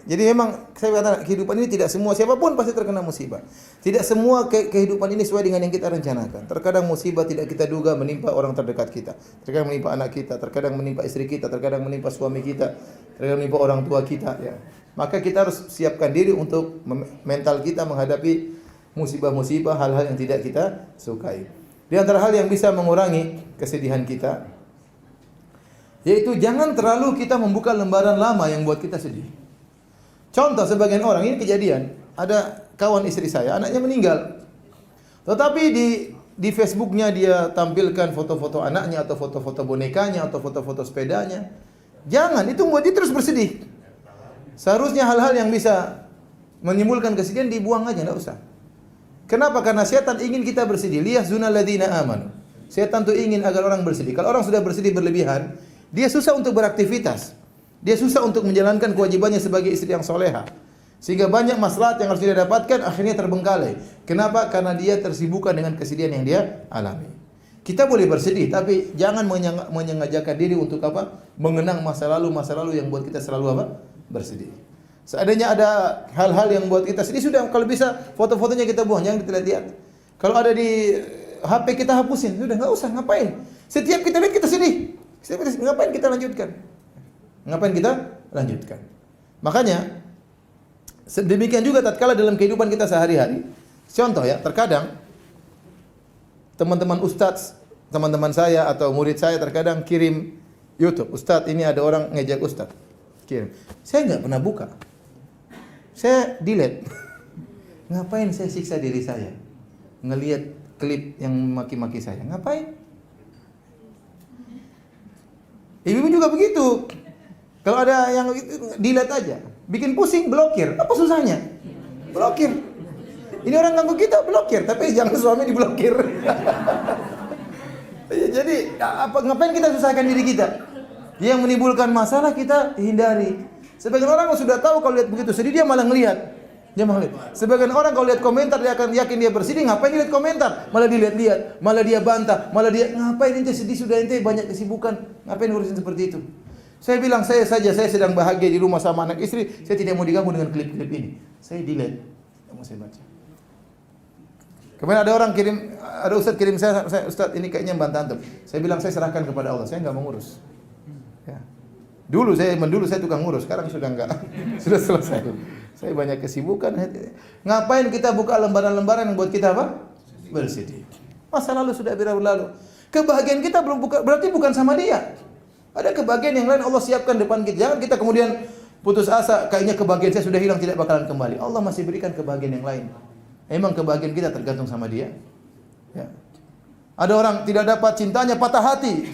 Jadi memang saya katakan kehidupan ini tidak semua siapapun pasti terkena musibah. Tidak semua kehidupan ini sesuai dengan yang kita rencanakan. Terkadang musibah tidak kita duga menimpa orang terdekat kita. Terkadang menimpa anak kita, terkadang menimpa istri kita, terkadang menimpa suami kita, terkadang menimpa orang tua kita ya. Maka kita harus siapkan diri untuk mental kita menghadapi musibah-musibah, hal-hal yang tidak kita sukai. Di antara hal yang bisa mengurangi kesedihan kita yaitu jangan terlalu kita membuka lembaran lama yang buat kita sedih. Contoh sebagian orang, ini kejadian, ada kawan istri saya, anaknya meninggal. Tetapi di Facebooknya dia tampilkan foto-foto anaknya atau foto-foto bonekanya atau foto-foto sepedanya. Jangan, itu membuat dia terus bersedih. Seharusnya hal-hal yang bisa menimbulkan kesedihan dibuang aja, enggak usah. Kenapa? Karena setan ingin kita bersedih. Liyahzunal ladzina amanu. Setan tuh ingin agar orang bersedih. Kalau orang sudah bersedih berlebihan, dia susah untuk beraktivitas. Dia susah untuk menjalankan kewajibannya sebagai istri yang soleha. Sehingga banyak maslahat yang harus dia dapatkan akhirnya terbengkalai. Kenapa? Karena dia tersibukkan dengan kesedihan yang dia alami. Kita boleh bersedih, tapi jangan menyengajakan diri untuk apa? Mengenang masa lalu yang buat kita selalu apa? Bersedih. Seandainya ada hal-hal yang buat kita sedih, sudah kalau bisa foto-fotonya kita buang, jangan kita lihat. Kalau ada di HP kita hapusin, sudah enggak usah, ngapain? Setiap kita lihat kita sedih. Ngapain kita lanjutkan? Ngapain kita lanjutkan? Makanya demikian juga tatkala dalam kehidupan kita sehari-hari. Contoh ya, terkadang teman-teman ustaz, teman-teman saya atau murid saya terkadang kirim YouTube, "Ustaz, ini ada orang ngejek ustaz." Kirim. Saya enggak pernah buka. Saya delete. Ngapain saya siksa diri saya? Ngelihat klip yang maki-maki saya. Ngapain? Ibu juga begitu. Kalau ada yang delete aja, bikin pusing, blokir. Apa susahnya? Blokir. Ini orang ganggu kita, blokir. Tapi jangan suami diblokir. Jadi ngapain kita susahkan diri kita? Yang menimbulkan masalah kita hindari. Sebagian orang sudah tahu kalau lihat begitu sedih dia malah ngelihat. Dia malah lihat. Sebagian orang kalau lihat komentar dia akan yakin dia bersedih, ngapain dia lihat komentar? Malah dilihat-lihat, malah dia bantah, malah dia ngapain ente sedih sudah ente banyak kesibukan, ngapain ngurusin seperti itu? Saya bilang saya sedang bahagia di rumah sama anak istri, saya tidak mau diganggu dengan klip-klip ini. Saya delete, tidak mau saya baca. Kemudian ada orang kirim, ada ustaz kirim saya ustaz ini kayaknya bantah antum. Saya bilang saya serahkan kepada Allah, saya enggak mau ngurus. Ya. Dulu saya tukang ngurus, sekarang sudah enggak. Sudah selesai. Saya banyak kesibukan. Ngapain kita buka lembaran-lembaran yang buat kita apa? Bersedih. Masa lalu sudah berlalu. Kebahagiaan kita belum buka, berarti bukan sama dia. Ada kebahagiaan yang lain Allah siapkan depan kita. Jangan kita kemudian putus asa, kayaknya kebahagiaan saya sudah hilang, tidak bakalan kembali. Allah masih berikan kebahagiaan yang lain. Emang kebahagiaan kita tergantung sama dia? Ya. Ada orang tidak dapat cintanya, patah hati.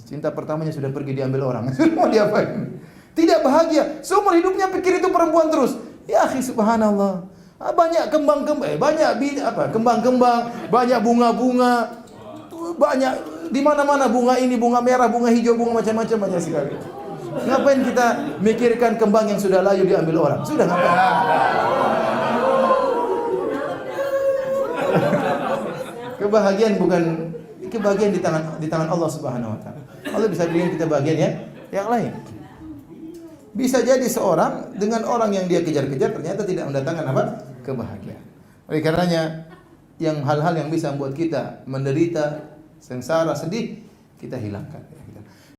Cinta pertamanya sudah pergi diambil orang. Mau diapain? Tidak bahagia. Seumur hidupnya pikir itu perempuan terus. Ya akhi subhanallah. Banyak kembang-kembang, banyak bunga-bunga, banyak di mana-mana bunga ini, bunga merah, bunga hijau, bunga macam-macam banyak sekali. Ngapain kita mikirkan kembang yang sudah layu diambil orang? Sudah ngapain? Kebahagiaan di tangan Allah Subhanahu wa taala. Allah bisa berikan kita bahagian ya yang lain. Bisa jadi seorang dengan orang yang dia kejar-kejar ternyata tidak mendatangkan apa? Kebahagiaan. Oleh karenanya yang hal-hal yang bisa membuat kita menderita, sengsara, sedih, kita hilangkan.